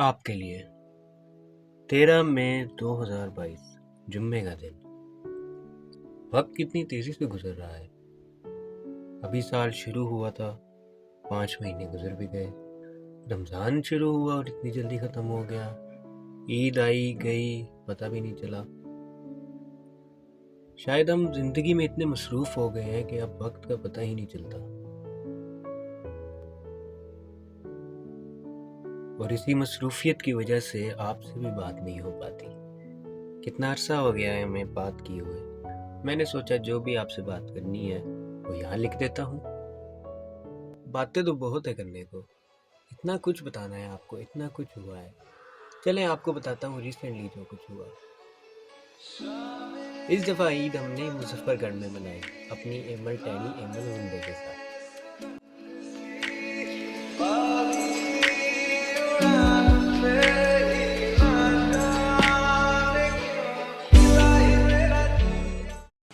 आपके लिए 13 मई 2022 जुम्मे का दिन। वक्त कितनी तेजी से गुजर रहा है। अभी साल शुरू हुआ था, 5 महीने गुजर भी गए। रमजान शुरू हुआ और इतनी जल्दी खत्म हो गया। ईद आई गई, पता भी नहीं चला। शायद हम जिंदगी में इतने मसरूफ हो गए हैं कि अब वक्त का पता ही नहीं चलता। और इसी मसरूफियत की वजह से आपसे भी बात नहीं हो पाती। कितना अरसा हो गया है हमें बात किए हुए। मैंने सोचा जो भी आपसे बात करनी है वो यहाँ लिख देता हूँ। बातें तो बहुत है करने को, इतना कुछ बताना है आपको, इतना कुछ हुआ है। चलें आपको बताता हूँ रिसेंटली जो कुछ हुआ। इस दफ़ा ईद हमने मुजफ्फरगढ़ में मनाई अपनी एमल टैनी एमल वनडे के साथ।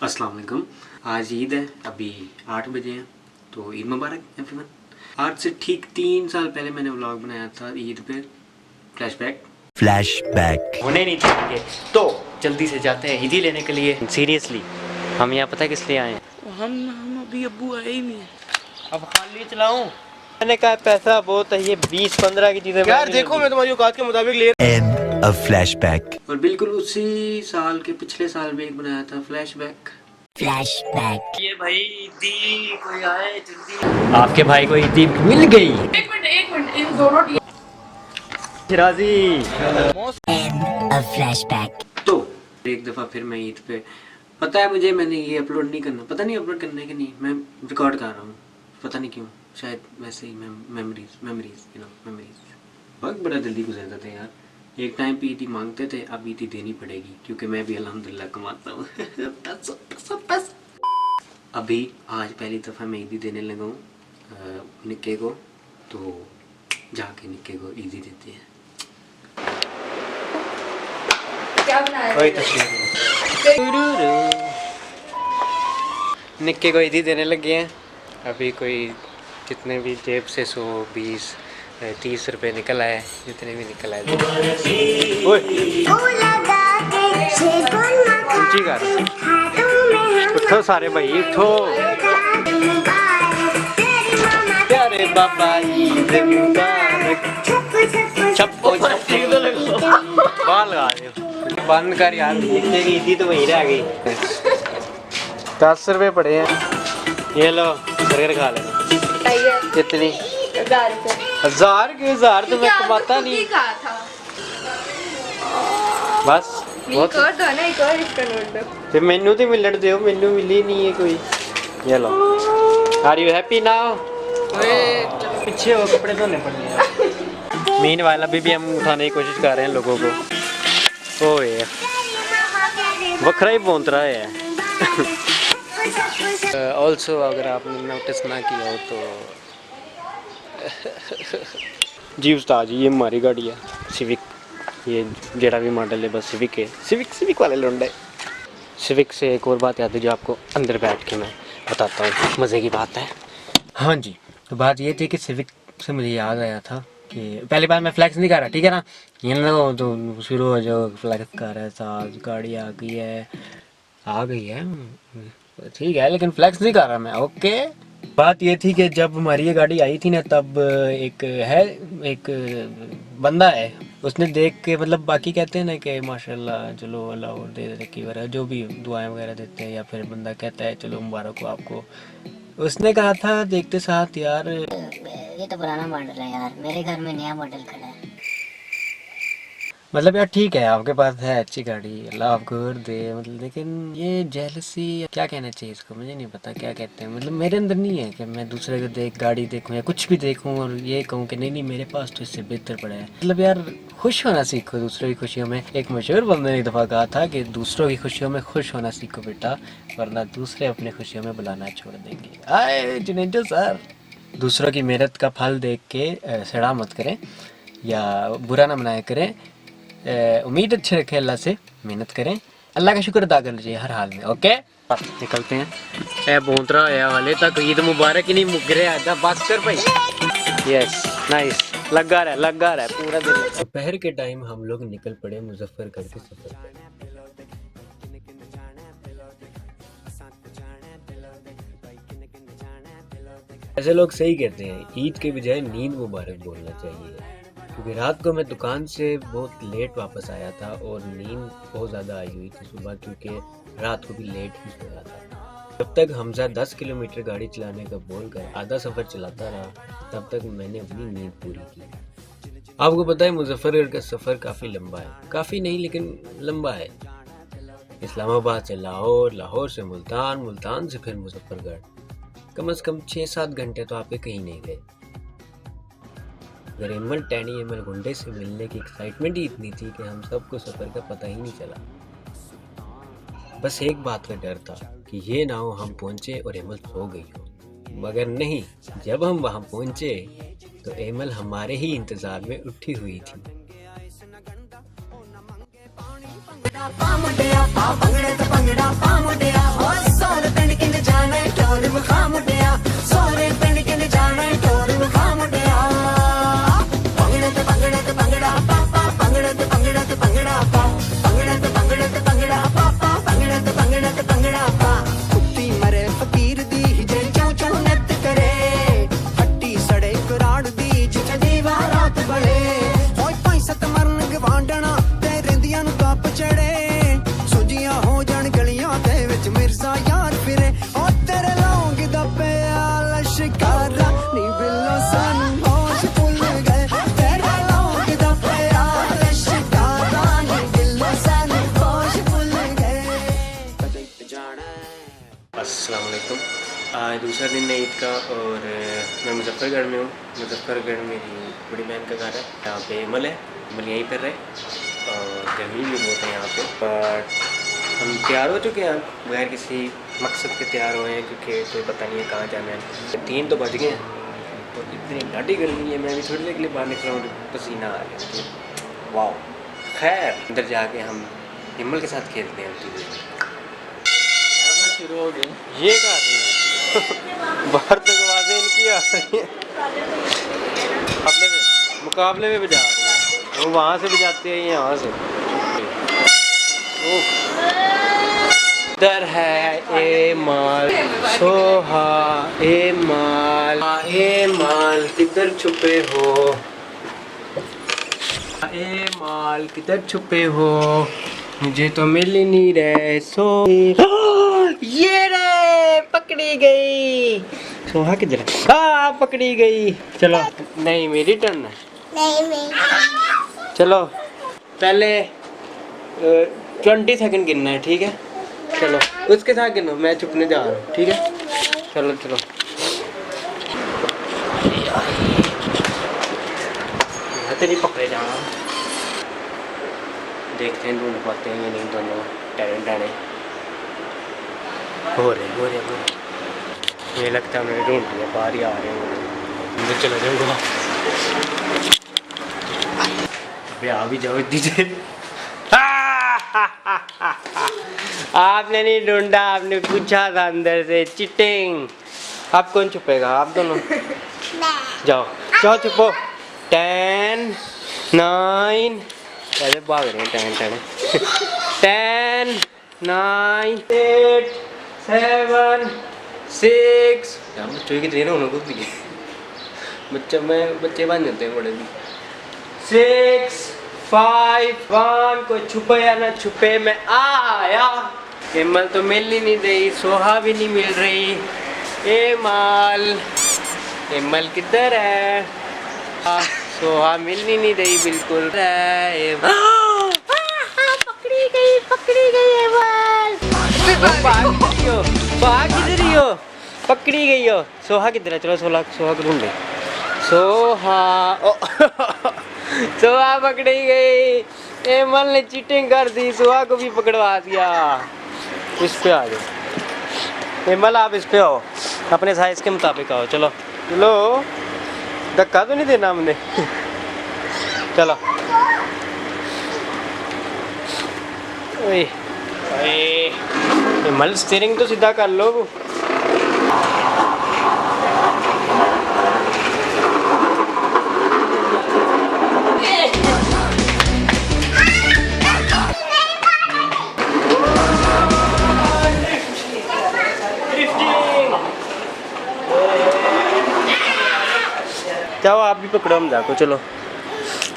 अस्सलाम वालेकुम। आज ईद है, अभी 8 बजे हैं, तो ईद मुबारक एवरीवन। आज से ठीक 3 साल पहले मैंने व्लॉग बनाया था ईद पे। फ्लैशबैक होने नहीं चाहिए, तो जल्दी से जाते हैं ईदी लेने के लिए। सीरियसली हम यहाँ पता है किस लिए आए हैं? हम अभी अब्बू आए ही नहीं है। अब खाली चलाऊं? मैंने कहा पैसा बहुत है, ये 20-15 की चीजें यार देखो, मैं तुम्हारी औकात के मुताबिक ले। And a flashback. और बिल्कुल उसी साल के पिछले साल में एक बनाया था फ्लैशबैक। ये भाई ईदी कोई आए जल्दी। आपके भाई को ईदी मिल गई। एक मिनट इन दोनों शिराजी। And a flashback. तो एक दफा फिर मैं ईद पे, पता है मुझे, मैंने ये अपलोड नहीं करना, पता नहीं अपलोड करना है कि नहीं, मैं रिकॉर्ड कर रहा हूँ, पता नहीं क्यों, शायद वैसे ही मेमोरीज। वक्त बड़ा जल्दी गुजरता था यार। एक टाइम पे ईदी मांगते थे, अब ईदी देनी पड़ेगी क्योंकि मैं भी अल्हम्दुलिल्लाह कमाता हूँ। अभी आज पहली दफ़ा मैं ईदी देने लगा हूँ निक्के को, तो जाके निक्के को ईदी देते हैं। क्या निक्के को ईदी देने लगे हैं। अभी कोई जितने भी जेब से 100, 20, 30 रुपए निकल आए, जितने भी निकल आए। उठो सारे भाई उठो। प्यारे बाबा ईद मुबारक। छप्पो बाल लगा दे, बंद कर यार, निकले की ईदी तो वहीं रह गई। 10 रुपए पड़े हैं, ये लो बर्गर खा ले। कितनी? 1000 के 1000 तो मैं कमाता नहीं। बस बहुत ते मेनू तो मिलने दो, मेनू मिली नहीं है कोई। ये लो। Are you happy now? पीछे हो, कपड़े धोने पड़ने हैं। मीन वाला भी हम उठाने की कोशिश कर रहे हैं लोगों को। ओए वखरा ही बोंत रहा है। ऑल्सो अगर आपने नोटिस ना किया हो तो जी उस्ताद जी, ये हमारी गाड़ी है सिविक। ये जेड़ा भी मॉडल है बस सिविक है। सिविक वाले लौंडे। सिविक से एक और बात याद है जो आपको अंदर बैठ के मैं बताता हूँ, मज़े की बात है। हाँ जी, तो बात ये थी कि सिविक से मुझे याद आया था कि पहली बार मैं फ्लैक्स नहीं कर रहा, ठीक है ना, ये ना तो शुरू हो जाओ फ्लैक्स कर रहा है। साथ गाड़ी आ गई है ठीक है, लेकिन फ्लैक्स नहीं कर रहा मैं। ओके, बात ये थी कि जब हमारी ये गाड़ी आई थी ना, तब एक बंदा है, उसने देख के, मतलब बाकी कहते हैं ना कि माशाल्लाह चलो अल्लाह और दे रखी वगैरह, जो भी दुआएं वगैरह देते हैं, या फिर बंदा कहता है चलो मुबारक हो आपको। उसने कहा था देखते साथ, यार ये तो पुराना मॉडल है यार, मेरे घर में नया मॉडल खड़ा है। मतलब यार ठीक है, आपके पास है अच्छी गाड़ी, अल्लाह आपको और दे, मतलब, लेकिन ये जेलसी क्या कहना चाहिए इसको, मुझे नहीं पता क्या कहते हैं। मतलब मेरे अंदर नहीं है कि मैं दूसरे को गाड़ी देखूं या कुछ भी देखूं और ये कहूं कि नहीं मेरे पास तो इससे बेहतर पड़ा है। मतलब यार खुश होना सीखो दूसरों की खुशियों में। एक मशहूर बंदे ने एक दफ़ा कहा था कि दूसरों की खुशियों में खुश होना सीखो बेटा, वरना दूसरे अपने खुशियों में बुलाना छोड़ देंगे। आए जुनेजो सर, दूसरों की मेहनत का फल देख के सड़ा मत करें या बुरा ना मनाया करें। उम्मीद अच्छे रखें अल्लाह से, मेहनत करें, अल्लाह का शुक्र अदा कर लीजिए हर हाल में। ओके, निकलते हैं। ए बोंतरा है वाले तक ईद मुबारक ही नहीं मुगरे आता, बस कर भाई। Yes nice. लगा रहा है पूरा दिन। दोपहर के टाइम हम लोग निकल पड़े मुजफ्फरगढ़ के सफर पे। ऐसे लोग सही कहते हैं, ईद के बजाय नींद मुबारक बोलना चाहिए, क्योंकि रात को मैं दुकान से बहुत लेट वापस आया था और नींद बहुत ज़्यादा आई हुई थी सुबह, क्योंकि रात को भी लेट ही सोया था। जब तक हमजा 10 किलोमीटर गाड़ी चलाने का बोलकर आधा सफ़र चलाता रहा, तब तक मैंने अपनी नींद पूरी की। आपको पता है मुजफ्फरगढ़ का सफ़र काफ़ी लंबा है, काफ़ी नहीं लेकिन लंबा है। इस्लामाबाद से लाहौर, लाहौर से मुल्तान, मुल्तान से फिर मुजफ्फरगढ़, कम से कम 6-7 घंटे तो आपके कहीं नहीं गए। एमल टैनी एमल गुंडे से मिलने की एक्साइटमेंट ही इतनी थी कि हम सबको सफ़र का पता ही नहीं चला। बस एक बात का डर था कि ये ना हो हम पहुंचे और एमल सो गई हो, मगर नहीं, जब हम वहां पहुंचे तो एमल हमारे ही इंतजार में उठी हुई थी। अस्सलाम वालेकुम। आज दूसरा दिन है ईद का और मैं मुजफ्फरगढ़ में हूँ। मुजफ्फरगढ़ मेरी बड़ी बहन का घर है। यहाँ पे एमल है, एमल यहीं पर रहे और गर्मी भी बहुत है यहाँ पे। बट हम तैयार हो चुके हैं बगैर किसी मकसद के तैयार हुए हैं, क्योंकि कोई पता नहीं है कहाँ जाना है। 3 तो बज गए हैं और इतनी घाटी गर्मी है। मैं भी थोड़ी देर के लिए बाहर निकला हूँ, पसीना आ गया। वाह, खैर अंदर जाके हम एमल के साथ खेलते हैं। शुरू हो गए, ये कर रही हैं बाहर तक आवाज़ें इनकी आ रही हैं। मुकाबले में बजा रही है, वो वहाँ से बजाते हैं, यहाँ से। इधर है एमल, सोहा, एमल किधर छुपे हो, एमल किधर छुपे हो, मुझे तो मिल ही नहीं रहे। ये रे पकड़ी गई। सोहा किधर है? पकड़ी गई। चलो, नहीं मेरी टर्न है। नहीं चलो, पहले 20 सेकंड गिनना है, ठीक है? चलो उसके साथ गिनो, मैं छुपने जा रहा हूँ, ठीक है? चलो चलो। तेरी पकड़े जाना, देखते हैं ढूंढ पाते हैं ये नहीं दोनों टैलेंट आने हो रहे। ये लगता है मैंने ढूंढ लिया, बाहर ही आ रहे हैं। अंदर चला जाऊँगा। अबे आ भी जाओ दीजिए। आपने नहीं ढूंढा, आपने पूछा था अंदर से। चीटिंग। आप कौन छुपेगा? आप दोनों जाओ जाओ छुपो। 10 9 कैसे भाग रहे हैं? 10 9 8 7 6। बच्चों की ट्रेन होने को भी बच्चे बन जाते हैं बड़े भी। 6 5 1। कोई छुपे या ना छुपे, मैं आया। एमल तो मिल ही नहीं रही, सोहा भी नहीं मिल रही। एमल किधर है? सोहा मिल ही नहीं रही बिल्कुल। पकड़ी गई एमल। भाग किधर ही हो? पकड़ी गई हो। सोहा किधर है? चलो सोहा को ढूंढे। सोहा पकड़ी गई। एमल ने चीटिंग कर दी, सोहा को भी पकड़वा दिया। इस पे आ जाओ एमल, आप इस पे आओ, अपने साइज के मुताबिक आओ। चलो चलो, धक्का तो नहीं देना हमने। चलो एमल, स्टीयरिंग तो सीधा कर लो। पकड़ो हम जाको। चलो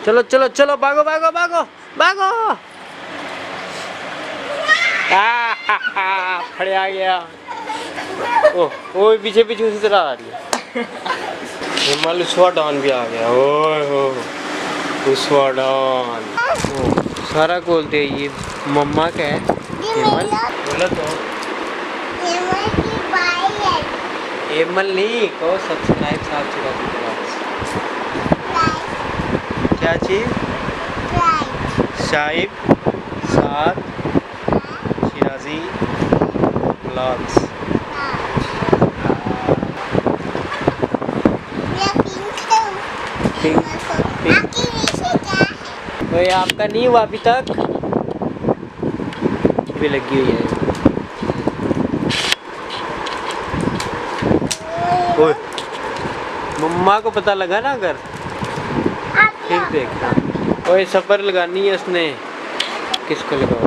चलो चलो चलो, भागो भागो भागो भागो। फड़े आ गया। ओ पीछे पीछे उसी तरह आ रही है। हिमाल उस्वाडॉन भी आ गया। ओए हो उस्वाडॉन। सारा खोलते ये मम्मा का है। हिमाल बोला तो हिमाल नहीं को सब्सक्राइब साहब चला। क्या चीज? शाइब साथ शिराजी व्लॉग्स। कोई आपका नहीं हुआ अभी तक भी लगी हुई है। ओए मम्मा को पता लगा ना अगर फिर देखना। ओए सफर लगानी है उसने। किसको लगाओ?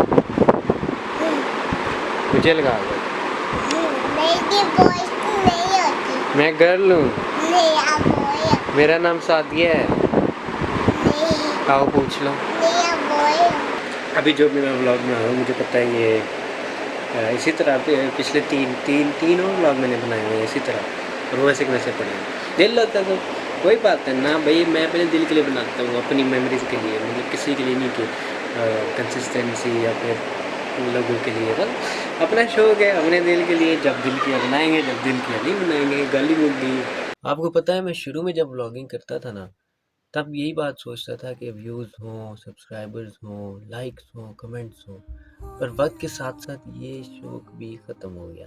मुझे लगा दो। मैं गर्ल हूँ। मेरा नाम सादिया है। आओ पूछ लो। अभी जो मैं व्लॉग में आया मुझे पता है ये इसी तरह पिछले तीन और व्लॉग मैंने बनाए हुए हैं इसी तरह, और वैसे के वैसे पड़े हैं। दिल होता तो कोई बात है ना भाई, मैं अपने दिल के लिए बनाता हूँ, अपनी मेमोरीज के लिए, मतलब किसी के लिए नहीं कि कंसिस्टेंसी या फिर लोगों के लिए। बस अपना शौक है, अपने दिल के लिए। जब दिल किया बनाएंगे, जब दिल किया नहीं बनाएंगे। गाली मुद्दी। आपको पता है मैं शुरू में जब व्लॉगिंग करता था ना, तब यही बात सोचता था कि व्यूज़ हों, सब्सक्राइबर्स हों, लाइक्स हों, कमेंट्स हों, पर वक्त के साथ साथ ये शौक भी ख़त्म हो गया।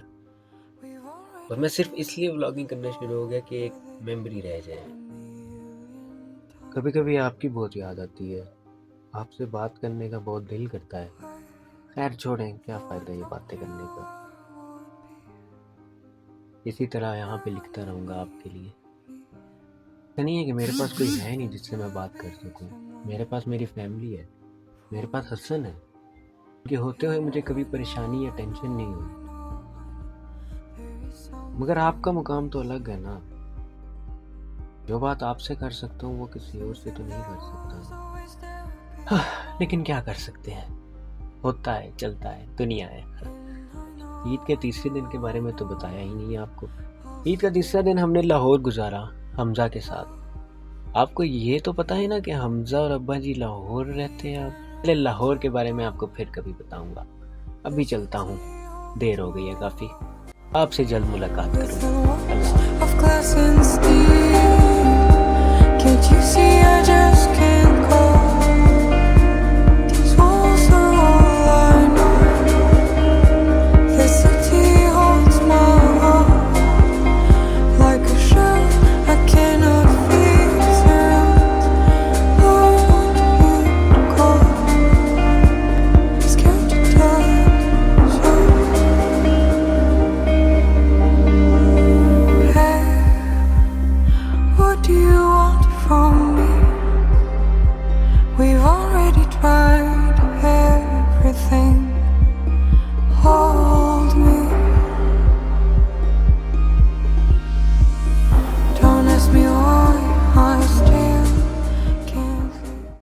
और मैं सिर्फ इसलिए व्लॉगिंग करना शुरू हो गया कि एक मेमोरी रह जाए। कभी कभी आपकी बहुत याद आती है, आपसे बात करने का बहुत दिल करता है। खैर छोड़ें, क्या फ़ायदा ये बातें करने का। इसी तरह यहाँ पे लिखता रहूँगा आपके लिए। नहीं है कि मेरे पास कोई है नहीं जिससे मैं बात कर सकूं। मेरे पास मेरी फैमिली है, मेरे पास हसन है। उनके होते हुए मुझे कभी परेशानी या टेंशन नहीं हुई। मगर आपका मुकाम तो अलग है ना। जो बात आपसे कर सकता हूँ वो किसी और से तो नहीं कर सकता। लेकिन क्या कर सकते हैं, होता है, चलता है, दुनिया है। ईद के तीसरे दिन के बारे में तो बताया ही नहीं आपको। ईद का तीसरा दिन हमने लाहौर गुजारा हमजा के साथ। आपको ये तो पता है ना कि हमजा और अब्बा जी लाहौर रहते हैं। पहले लाहौर के बारे में आपको फिर कभी बताऊंगा। अभी चलता हूँ, देर हो गई है काफ़ी। आपसे जल्द मुलाकात करूँगा।